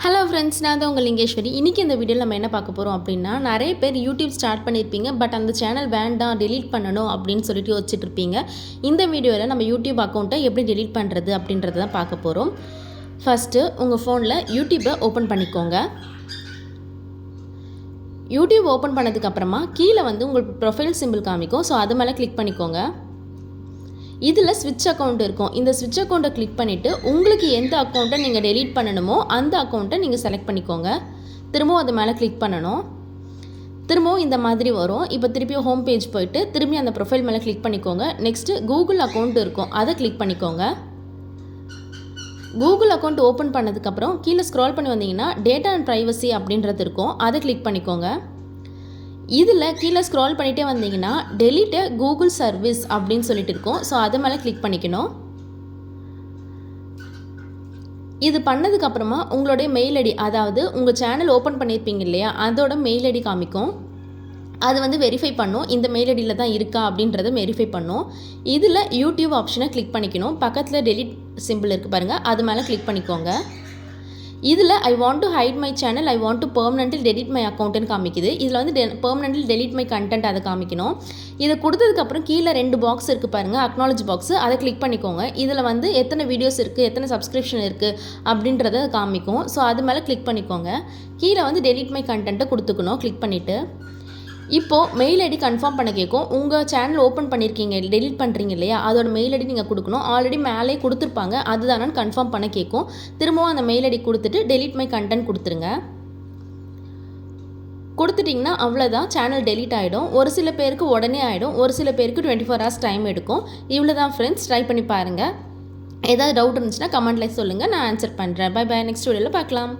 Hello friends, நான் தான் உங்கள் லிங்கேஸ்வரி. இன்றைக்கி இந்த வீடியோவில் நம்ம என்ன பார்க்க போகிறோம் அப்படின்னா, நிறைய பேர் யூடியூப் ஸ்டார்ட் பண்ணியிருப்பீங்க. பட் அந்த சேனல் வேண்டாம், டெலீட் பண்ணணும் அப்படின்னு சொல்லிட்டு யோசிச்சுட்டு இருப்பீங்க. இந்த வீடியோவில் நம்ம யூடியூப் அக்கௌண்ட்டை எப்படி டெலீட் பண்ணுறது அப்படின்றத தான் பார்க்க போகிறோம். ஃபஸ்ட்டு உங்கள் ஃபோனில் யூடியூப்பை ஓப்பன் பண்ணிக்கோங்க. யூடியூப் ஓப்பன் பண்ணதுக்கப்புறமா கீழே உங்களுக்கு ப்ரொஃபைல் சிம்பிள் காமிக்கும். ஸோ அது மேலே கிளிக் பண்ணிக்கோங்க. இதில் ஸ்விட்ச் அக்கௌண்ட் இருக்கும். இந்த ஸ்விட்ச் அக்கௌண்ட்டை கிளிக் பண்ணிவிட்டு உங்களுக்கு எந்த அக்கௌண்ட்டை நீங்கள் டெலீட் பண்ணணுமோ அந்த அக்கௌண்ட்டை நீங்கள் செலக்ட் பண்ணிக்கோங்க. திரும்பவும் அது மேலே கிளிக் பண்ணணும். திரும்பவும் இந்த மாதிரி வரும். இப்போ திருப்பியும் ஹோம் பேஜ் போயிட்டு திரும்பி அந்த ப்ரொஃபைல் மேலே கிளிக் பண்ணிக்கோங்க. நெக்ஸ்ட்டு கூகுள் அக்கௌண்ட் இருக்கும், அதை கிளிக் பண்ணிக்கோங்க. கூகுள் அக்கௌண்ட் ஓப்பன் பண்ணதுக்கப்புறம் கீழே ஸ்க்ரால் பண்ணி வந்தீங்கன்னா டேட்டா அண்ட் ப்ரைவசி அப்படின்றது இருக்கும், அதை கிளிக் பண்ணிக்கோங்க. இதில் கீழே ஸ்க்ரால் பண்ணிகிட்டே வந்தீங்கன்னா டெலீட் கூகுள் சர்வீஸ் அப்படின்னு சொல்லிட்டு இருக்கும். ஸோ அது மேலே கிளிக் பண்ணிக்கணும். இது பண்ணதுக்கப்புறமா உங்களுடைய மெயில் ஐடி, அதாவது உங்கள் சேனல் ஓப்பன் பண்ணியிருப்பீங்க இல்லையா, அதோட மெயில் ஐடி காமிக்கும். அது வெரிஃபை பண்ணும், இந்த மெயில் ஐடியில் தான் இருக்கா அப்படின்றத வெரிஃபை பண்ணும். இதில் யூடியூப் ஆப்ஷனை கிளிக் பண்ணிக்கணும். பக்கத்தில் டெலீட் சிம்பிள் இருக்குது பாருங்கள், அது மேலே கிளிக் பண்ணிக்கோங்க. இதில் I want to hide my channel, I want to permanently delete my அக்கௌண்ட்டுன்னு காமிக்குது. இதில் பெர்மனென்ட்லி டெலிட் மை கண்டென்ட் அதை காமிக்கணும். இதை கொடுத்ததுக்கப்புறம் கீழே 2 பாக்ஸ் இருக்குது பாருங்கள், அக்னாலஜ் பாக்ஸ், அதை கிளிக் பண்ணிக்கோங்க. இதில் எத்தனை வீடியோஸ் இருக்குது, எத்தனை சப்ஸ்கிரிப்ஷன் இருக்குது அப்படின்றத காமிக்கும். ஸோ அது மேலே கிளிக் பண்ணிக்கோங்க. கீழே டெலிட் மை கண்டென்ட்டை கொடுத்துக்கணும். கிளிக் பண்ணிவிட்டு இப்போது மெயில் ஐடி கன்ஃபார்ம் பண்ண கேட்கும். உங்கள் சேனல் ஓப்பன் பண்ணியிருக்கீங்க, டெலிட் பண்ணுறீங்க இல்லையா, அதோட மெயில் ஐடி நீங்கள் கொடுக்கணும். ஆல்ரெடி மேலே கொடுத்துருப்பாங்க, அதுதானு கன்ஃபார்ம் பண்ண கேட்கும். திரும்பவும் அந்த மெயில் ஐடி கொடுத்துட்டு டெலிட் மை கண்டென்ட் கொடுத்துருங்க. கொடுத்துட்டிங்கன்னா அவ்வளோதான், சேனல் டெலீட் ஆகிடும். ஒரு சில பேருக்கு உடனே ஆகிடும், ஒரு சில பேருக்கு 24 hours டைம் எடுக்கும். இவ்வளோ தான் ஃப்ரெண்ட்ஸ், ட்ரை பண்ணி பாருங்கள். ஏதாவது டவுட் இருந்துச்சுன்னா கமெண்ட்டில் சொல்லுங்கள், நான் ஆன்சர் பண்ணுறேன். பை பை, நெக்ஸ்ட் வீடியோவில் பார்க்கலாம்.